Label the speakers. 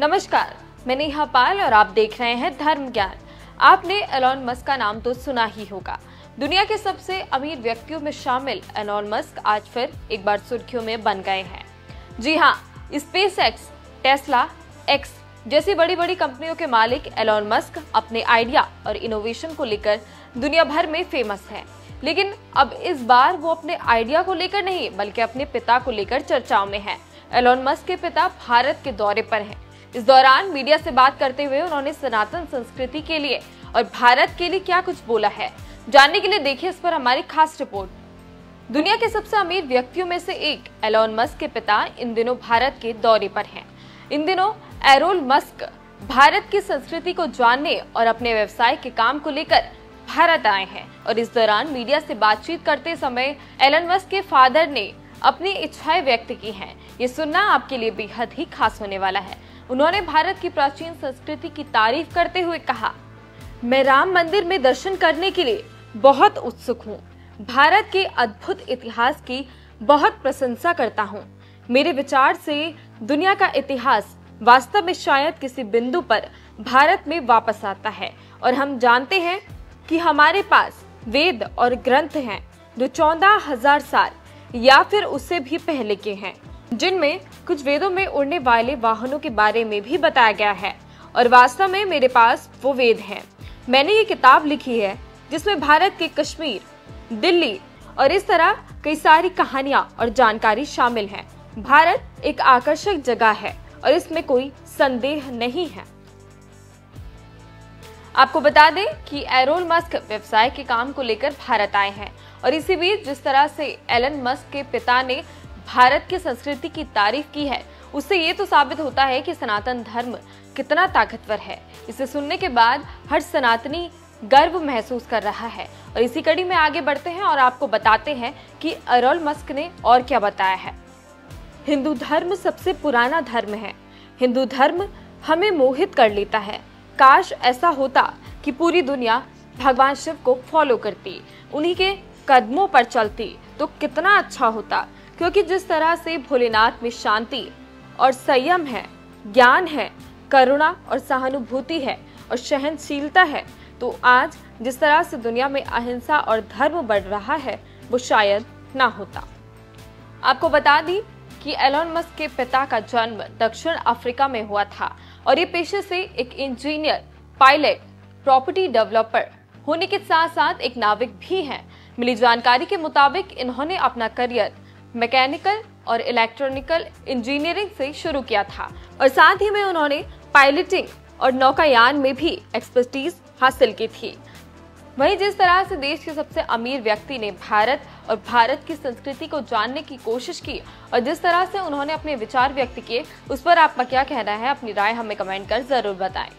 Speaker 1: नमस्कार, मैं नेहा पाल और आप देख रहे हैं धर्म ज्ञान। आपने एलॉन मस्क का नाम तो सुना ही होगा। दुनिया के सबसे अमीर व्यक्तियों में शामिल एलॉन मस्क आज फिर एक बार सुर्खियों में बन गए हैं। जी हाँ, स्पेसएक्स, टेस्ला, एक्स जैसी बड़ी बड़ी कंपनियों के मालिक एलॉन मस्क अपने आइडिया और इनोवेशन को लेकर दुनिया भर में फेमस है। लेकिन अब इस बार वो अपने आइडिया को लेकर नहीं बल्कि अपने पिता को लेकर चर्चाओं में है। एलॉन मस्क के पिता भारत के दौरे पर हैं। इस दौरान मीडिया से बात करते हुए उन्होंने सनातन संस्कृति के लिए और भारत के लिए क्या कुछ बोला है, जानने के लिए देखिए इस पर हमारी खास रिपोर्ट। दुनिया के सबसे अमीर व्यक्तियों में से एक एलॉन मस्क के पिता इन दिनों भारत के दौरे पर हैं। इन दिनों एरोल मस्क भारत की संस्कृति को जानने और अपने व्यवसाय के काम को लेकर भारत आए हैं और इस दौरान मीडिया से बातचीत करते समय एलन मस्क के फादर ने अपनी इच्छाएं व्यक्त की हैं। ये सुनना आपके लिए बेहद ही खास होने वाला है। उन्होंने भारत की प्राचीन संस्कृति की तारीफ करते हुए कहा, मैं राम मंदिर में दर्शन करने के लिए बहुत उत्सुक हूँ। भारत के अद्भुत इतिहास की बहुत प्रशंसा करता हूँ। मेरे विचार से दुनिया का इतिहास वास्तव में शायद किसी बिंदु पर भारत में वापस आता है और हम जानते हैं कि हमारे पास वेद और ग्रंथ हैं जो 14,000 साल या फिर उससे भी पहले के हैं, जिनमें कुछ वेदों में उड़ने वाले वाहनों के बारे में भी बताया गया है और वास्तव में मेरे पास वो वेद हैं। मैंने ये किताब लिखी है जिसमें भारत के कश्मीर, दिल्ली और इस तरह कई सारी कहानियां और जानकारी शामिल है। भारत एक आकर्षक जगह है और इसमें कोई संदेह नहीं है। आपको बता दें कि एरोल मस्क व्यवसाय के काम को लेकर भारत आए हैं और इसी बीच जिस तरह से एलन मस्क के पिता ने भारत की संस्कृति की तारीफ की है, उससे ये तो साबित होता है कि सनातन धर्म कितना ताकतवर है। इसे सुनने के बाद हर सनातनी गर्व महसूस कर रहा है और इसी कड़ी में आगे बढ़ते हैं और आपको बताते हैं कि एरोल मस्क ने और क्या बताया है। हिंदू धर्म सबसे पुराना धर्म है। हिंदू धर्म हमें मोहित कर लेता है। काश ऐसा होता कि पूरी दुनिया भगवान शिव को फॉलो करती, उन्हीं के कदमों पर चलती तो कितना अच्छा होता। क्योंकि जिस तरह से भोलेनाथ में शांति और संयम है, ज्ञान है, करुणा और सहानुभूति है और सहनशीलता है, तो आज जिस तरह से दुनिया में अहिंसा और धर्म बढ़ रहा है वो शायद ना होता। आपको बता दी कि एलॉन मस्क के पिता का जन्म दक्षिण अफ्रीका में हुआ था और ये पेशे से एक इंजीनियर, पायलट, प्रॉपर्टी डेवलपर होने के साथ साथ एक नाविक भी हैं। मिली जानकारी के मुताबिक इन्होंने अपना करियर मैकेनिकल और इलेक्ट्रॉनिकल इंजीनियरिंग से शुरू किया था और साथ ही में उन्होंने पायलटिंग और नौकायान में भी एक्सपर्टीज हासिल की थी। वहीं जिस तरह से देश के सबसे अमीर व्यक्ति ने भारत और भारत की संस्कृति को जानने की कोशिश की और जिस तरह से उन्होंने अपने विचार व्यक्त किए, उस पर आपका क्या कहना है? अपनी राय हमें कमेंट कर जरूर बताएं।